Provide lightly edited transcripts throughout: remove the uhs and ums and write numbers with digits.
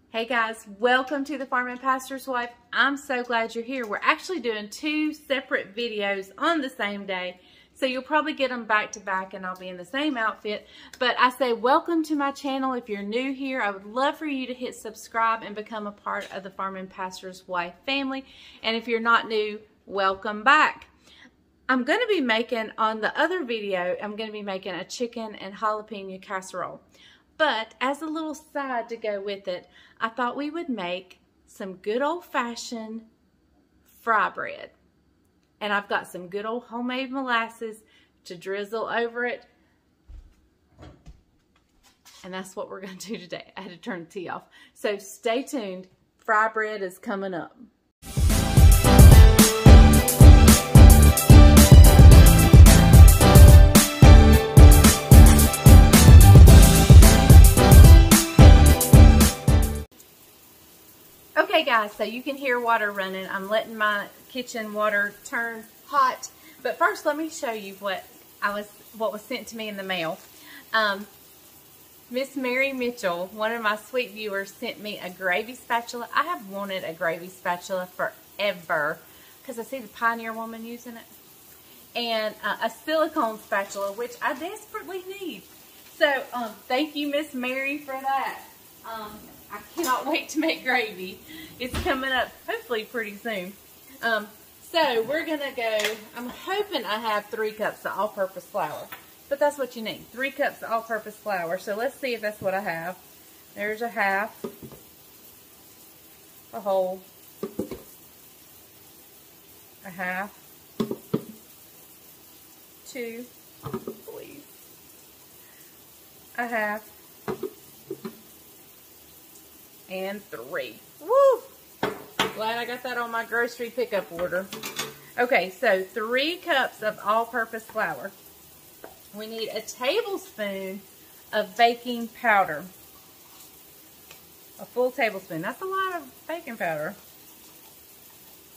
Hey guys, welcome to the Farm and Pastor's Wife. I'm so glad you're here. We're actually doing two separate videos on the same day, so you'll probably get them back to back and I'll be in the same outfit. But I say welcome to my channel. If you're new here, I would love for you to hit subscribe and become a part of the Farm and Pastor's Wife family. And if you're not new, welcome back. I'm going to be making, on the other video, I'm going to be making a chicken and jalapeno casserole. But as a little side to go with it, I thought we would make some good old-fashioned fry bread. And I've got some good old homemade molasses to drizzle over it. And that's what we're going to do today. I had to turn the tea off. So stay tuned. Fry bread is coming up. Okay guys, so you can hear water running. I'm letting my kitchen water turn hot. But first let me show you what was sent to me in the mail. Miss Mary Mitchell, one of my sweet viewers, sent me a gravy spatula. I have wanted a gravy spatula forever because I see the Pioneer woman using it. And a silicone spatula, which I desperately need. So thank you, Miss Mary, for that. I cannot wait to make gravy. It's coming up hopefully pretty soon. So we're going to go, I'm hoping I have 3 cups of all-purpose flour. But that's what you need, 3 cups of all-purpose flour. So let's see if that's what I have. There's a half, a whole, a half, 2, please, a half, and 3. Woo! Glad I got that on my grocery pickup order. Okay, so 3 cups of all-purpose flour. We need a tablespoon of baking powder. A full tablespoon. That's a lot of baking powder.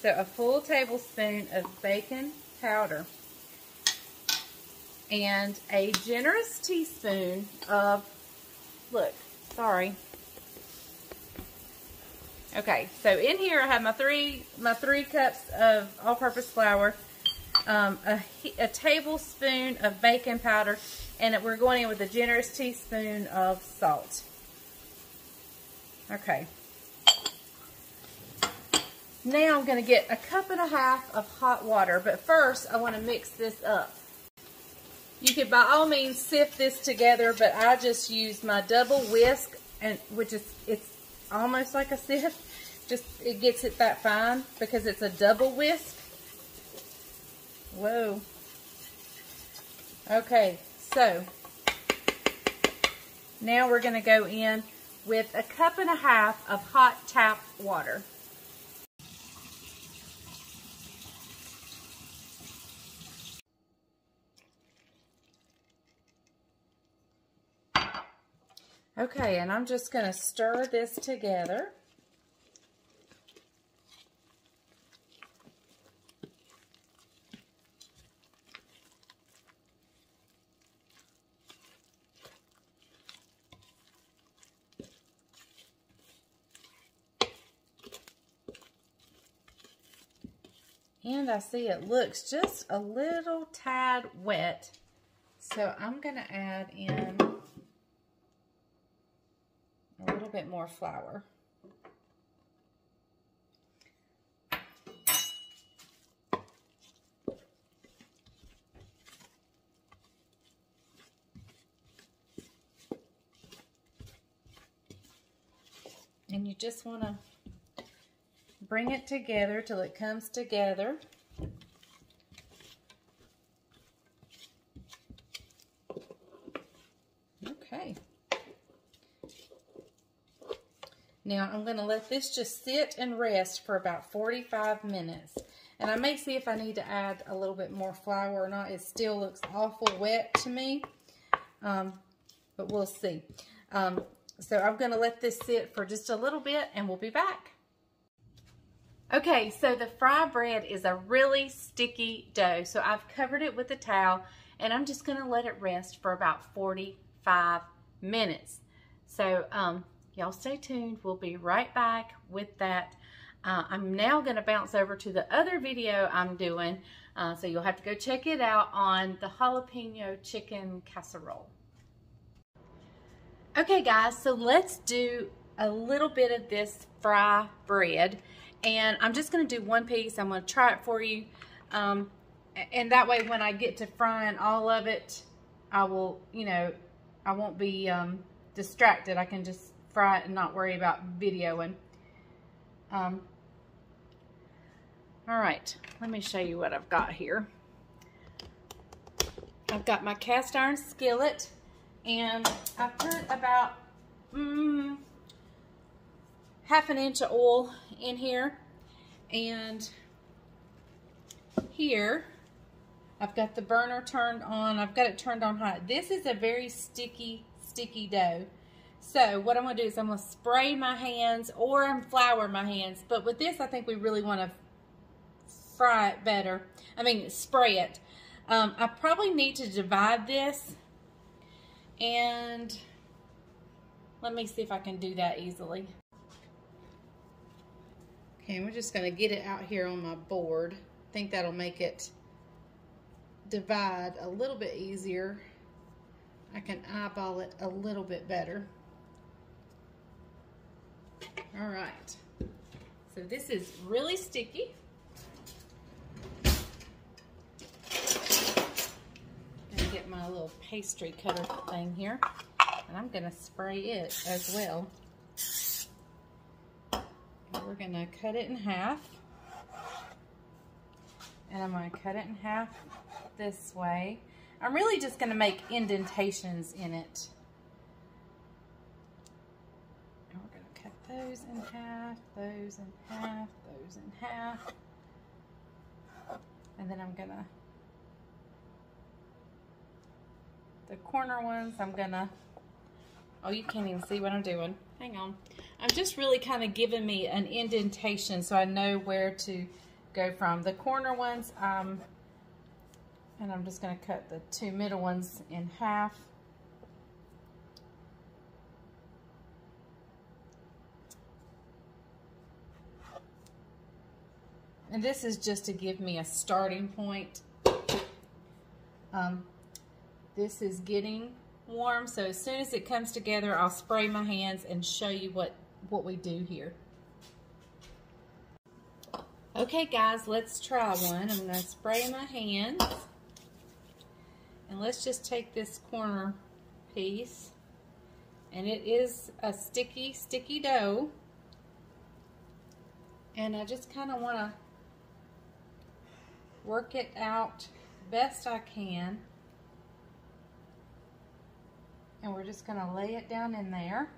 So a full tablespoon of baking powder. And a generous teaspoon of, look, sorry. Okay, so in here I have my three cups of all-purpose flour, a tablespoon of baking powder, and we're going in with a generous teaspoon of salt. Okay. Now I'm going to get a cup and a half of hot water, but first I want to mix this up. You could by all means sift this together, but I just used my double whisk, and it's almost like a sift. Just it gets it that fine because it's a double whisk. Whoa. Okay, so now we're going to go in with a cup and a half of hot tap water. Okay, and I'm just going to stir this together. And I see it looks just a little tad wet. So I'm going to add in a little bit more flour. And you just want to bring it together till it comes together. Okay. Now I'm going to let this just sit and rest for about 45 minutes. And I may see if I need to add a little bit more flour or not. It still looks awful wet to me, but we'll see. So I'm going to let this sit for just a little bit and we'll be back. Okay, so the fry bread is a really sticky dough. So I've covered it with a towel and I'm just going to let it rest for about 45 minutes. So Y'all stay tuned. We'll be right back with that. I'm now going to bounce over to the other video I'm doing. So you'll have to go check it out on the jalapeno chicken casserole. Okay guys, so let's do a little bit of this fry bread. And I'm just going to do one piece. I'm going to try it for you. And that way when I get to frying all of it, I will, you know, I won't be distracted. I can just fry it and not worry about videoing. All right, let me show you what I've got here. I've got my cast iron skillet, and I put about half an inch of oil in here, and here I've got the burner turned on. I've got it turned on high. This is a very sticky dough. So what I'm going to do is I'm going to spray my hands or flour my hands. But with this, I think we really want to fry it better. I mean, spray it. I probably need to divide this. And let me see if I can do that easily. Okay, we're just going to get it out here on my board. I think that'll make it divide a little bit easier. I can eyeball it a little bit better. All right, so this is really sticky. Gonna get my little pastry cutter thing here, and I'm gonna spray it as well. And we're gonna cut it in half, and I'm gonna cut it in half this way. I'm really just gonna make indentations in it. Those in half, those in half, those in half. And then I'm gonna, the corner ones, I'm gonna, oh, you can't even see what I'm doing. Hang on. I'm just really kind of giving me an indentation so I know where to go from. The corner ones, and I'm just gonna cut the two middle ones in half. And this is just to give me a starting point. This is getting warm, so as soon as it comes together, I'll spray my hands and show you what we do here. Okay guys, let's try one. I'm gonna spray my hands. And let's just take this corner piece. And it is a sticky dough. And I just kind of want to work it out best I can. And we're just going to lay it down in there.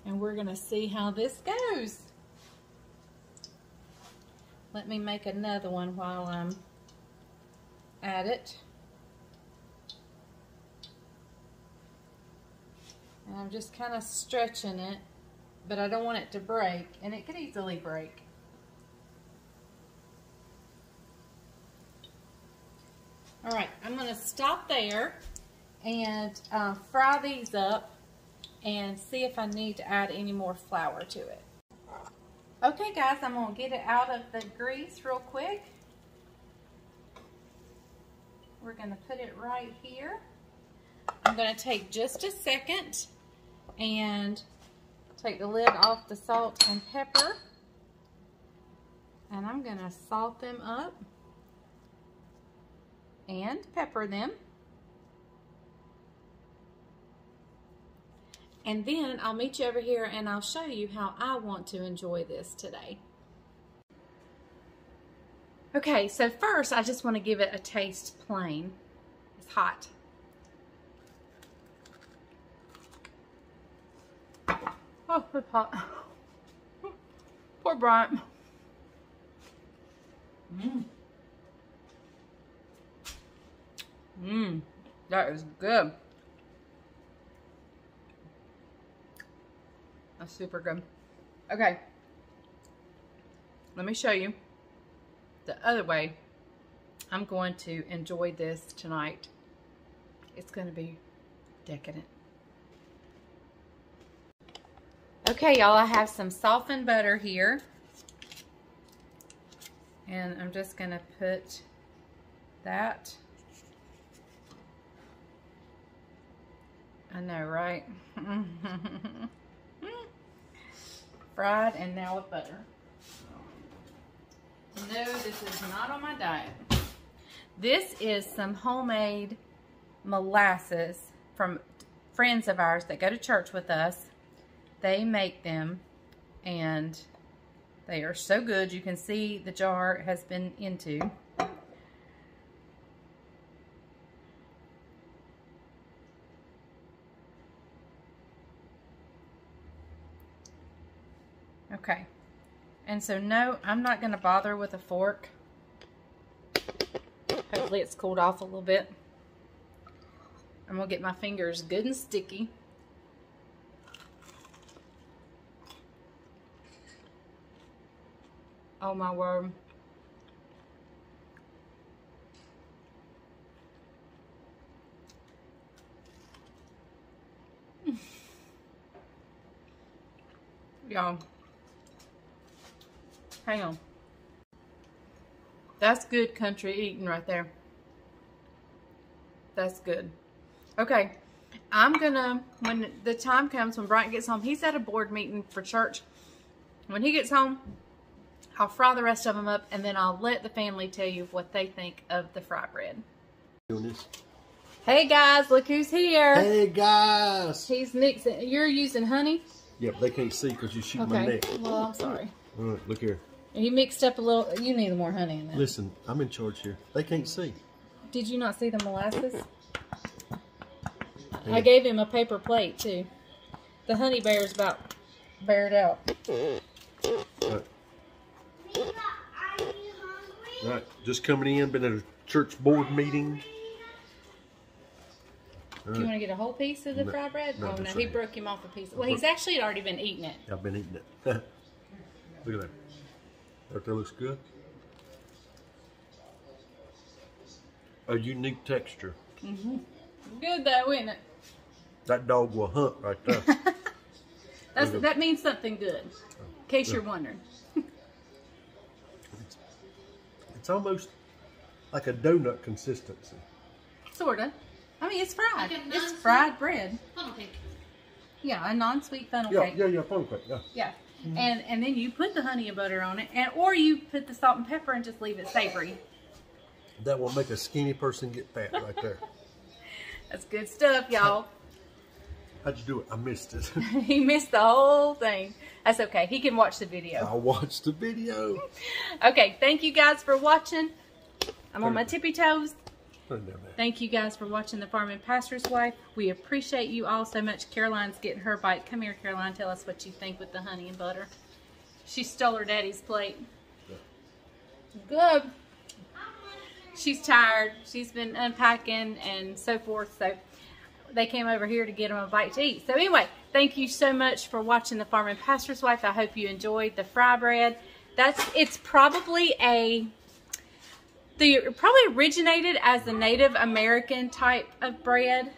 And we're going to see how this goes. Let me make another one while I'm at it. And I'm just kind of stretching it, but I don't want it to break, and it could easily break. All right, I'm going to stop there and fry these up and see if I need to add any more flour to it. Okay guys, I'm going to get it out of the grease real quick. We're going to put it right here. I'm going to take just a second and take the lid off the salt and pepper. And I'm going to salt them up and pepper them. And then I'll meet you over here and I'll show you how I want to enjoy this today. Okay, so first I just want to give it a taste plain. It's hot. Oh, it's hot. Poor Bryant. That is good. That's super good. Okay, let me show you the other way I'm going to enjoy this tonight. It's going to be decadent. Okay, y'all, I have some softened butter here. And I'm just going to put that. I know, right? Fried and now with butter. No, this is not on my diet. This is some homemade molasses from friends of ours that go to church with us. They make them and they are so good. You can see the jar it has been into. Okay. And so no, I'm not going to bother with a fork. Hopefully it's cooled off a little bit. I'm going to get my fingers good and sticky. Oh my word. Y'all. Hang on. That's good country eating right there. That's good. Okay. I'm gonna, when the time comes when Brian gets home, he's at a board meeting for church. When he gets home, I'll fry the rest of them up, and then I'll let the family tell you what they think of the fry bread. Doing this. Hey guys, look who's here. Hey guys. He's mixing. You're using honey? Yeah, but they can't see because you're shooting my neck. Well, I'm sorry. All right, look here. He mixed up a little. You need more honey in that. Listen, I'm in charge here. They can't see. Did you not see the molasses? Yeah. I gave him a paper plate too. The honey bear's about bared out. All right. All right, just coming in. Been at a church board meeting. Do you want to get a whole piece of the fry bread? No, oh no, he broke him off a piece. Well, he's actually already been eating it. I've been eating it. Look at that. That looks good. A unique texture. Mm-hmm. Good though, isn't it? That dog will hunt right there. That means something good, in case you're wondering. It's almost like a donut consistency. Sorta. I mean, it's fried. It's fried bread. Funnel cake. Yeah, a non-sweet funnel cake. Yeah, funnel cake. Yeah. Yeah. Mm-hmm. And then you put the honey and butter on it, or you put the salt and pepper and just leave it savory. That will make a skinny person get fat right there. That's good stuff, y'all. How'd you do it? I missed it. He missed the whole thing. That's okay. He can watch the video. I'll watch the video. Okay, thank you guys for watching. I'm on my tippy toes. Thank you guys for watching The Farming Pastor's Wife. We appreciate you all so much. Caroline's getting her bite. Come here, Caroline. Tell us what you think with the honey and butter. She stole her daddy's plate. Good. She's tired. She's been unpacking and so forth. So they came over here to get them a bite to eat. So anyway, thank you so much for watching The Farming Pastor's Wife. I hope you enjoyed the fry bread. It's probably probably originated as a Native American type of bread,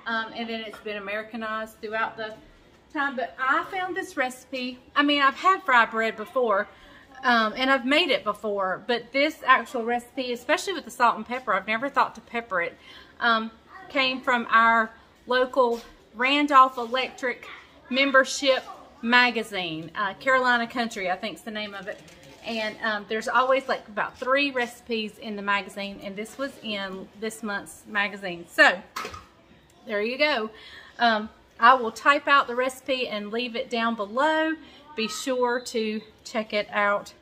and then it's been Americanized throughout the time. But I found this recipe. I mean, I've had fry bread before, and I've made it before, but this actual recipe, especially with the salt and pepper, I've never thought to pepper it, came from our local Randolph Electric membership magazine, Carolina Country, I think is the name of it. And there's always like about 3 recipes in the magazine, and this was in this month's magazine. So there you go. I will type out the recipe and leave it down below. Be sure to check it out.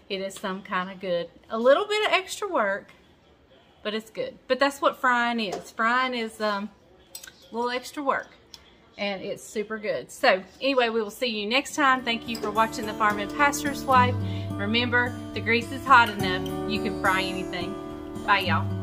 It is some kind of good. A little bit of extra work, but it's good. But that's what frying is. Frying is a little extra work, and it's super good. So anyway, we will see you next time. Thank you for watching The Farming Pastor's Wife. Remember, the grease is hot enough. You can fry anything. Bye, y'all.